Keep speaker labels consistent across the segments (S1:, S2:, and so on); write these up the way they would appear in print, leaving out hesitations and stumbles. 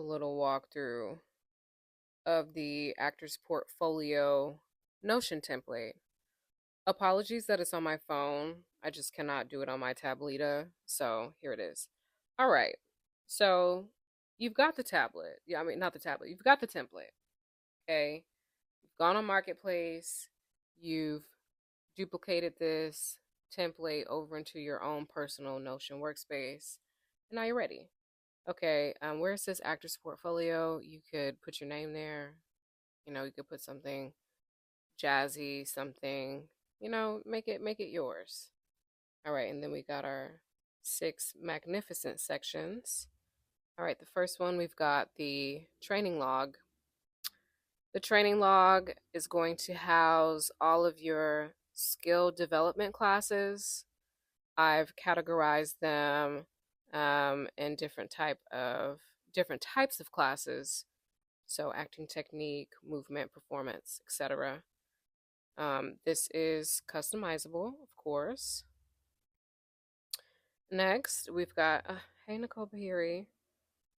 S1: a little walkthrough of the actor's portfolio Notion template. Apologies that it's on my phone. I just cannot do it on my tableta. So here it is. All right. So you've got the tablet. Yeah, I mean, not the tablet. You've got the template. Okay. You've gone on Marketplace. You've duplicated this template over into your own personal Notion workspace. And now you're ready. Okay, where it says actor's portfolio, you could put your name there. You could put something jazzy, something, make it yours. All right, and then we got our 6 magnificent sections. All right, the first one we've got the training log. The training log is going to house all of your skill development classes. I've categorized them in different types of classes. So acting technique, movement, performance, etc. This is customizable, of course. Next, we've got hey Nicole Bahiri.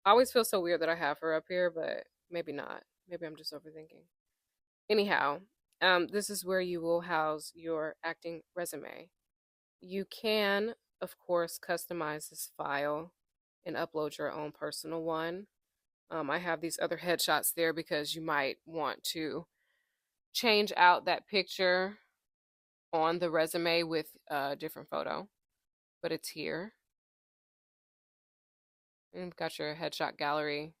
S1: I always feel so weird that I have her up here, but maybe not. Maybe I'm just overthinking. Anyhow, this is where you will house your acting resume. You can, of course, customize this file and upload your own personal one. I have these other headshots there because you might want to change out that picture on the resume with a different photo, but it's here. And you've got your headshot gallery,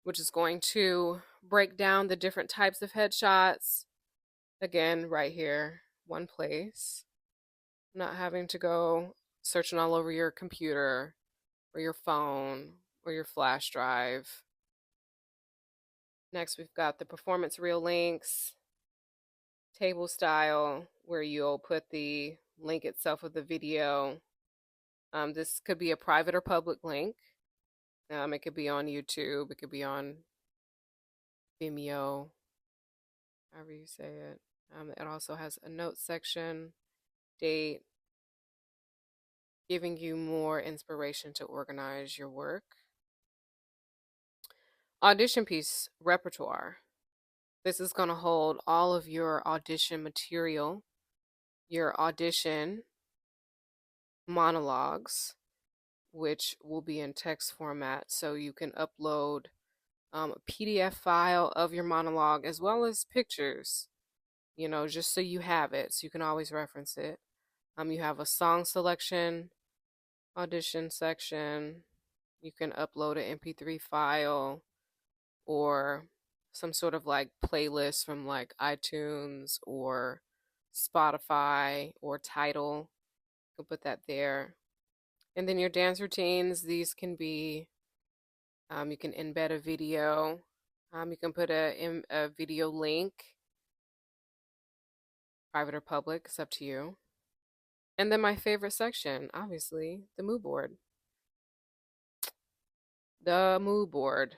S1: which is going to break down the different types of headshots. Again, right here, one place. Not having to go searching all over your computer or your phone or your flash drive. Next, we've got the performance reel links, table style, where you'll put the link itself of the video. This could be a private or public link. It could be on YouTube, it could be on Vimeo, however you say it. It also has a notes section, date, giving you more inspiration to organize your work. Audition piece repertoire. This is going to hold all of your audition material, your audition monologues, which will be in text format. So you can upload a PDF file of your monologue as well as pictures, just so you have it. So you can always reference it. You have a song selection, audition section. You can upload an MP3 file or some sort of like playlist from like iTunes or Spotify or Tidal. You can put that there. And then your dance routines, these can be, you can embed a video. You can put a video link, private or public, it's up to you. And then my favorite section, obviously, the mood board. The mood board.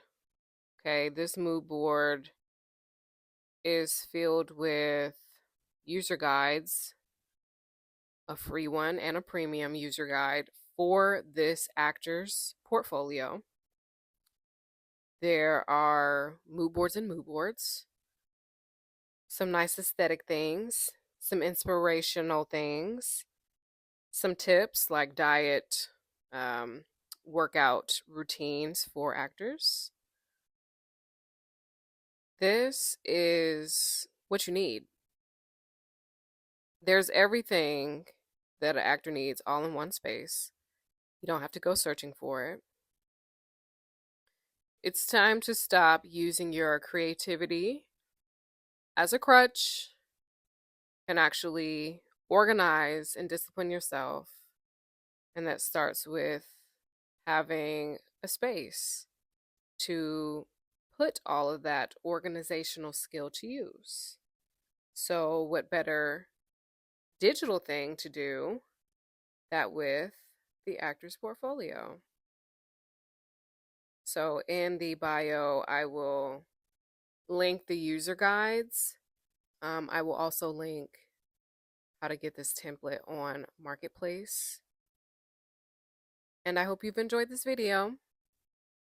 S1: Okay, this mood board is filled with user guides, a free one and a premium user guide for this actor's portfolio. There are mood boards and mood boards, some nice aesthetic things, some inspirational things, some tips like diet, workout routines for actors. This is what you need. There's everything that an actor needs all in one space. You don't have to go searching for it. It's time to stop using your creativity as a crutch and actually organize and discipline yourself. And that starts with having a space to put all of that organizational skill to use. So, what better digital thing to do that with the actor's portfolio? So, in the bio, I will link the user guides. I will also link how to get this template on Marketplace. And I hope you've enjoyed this video.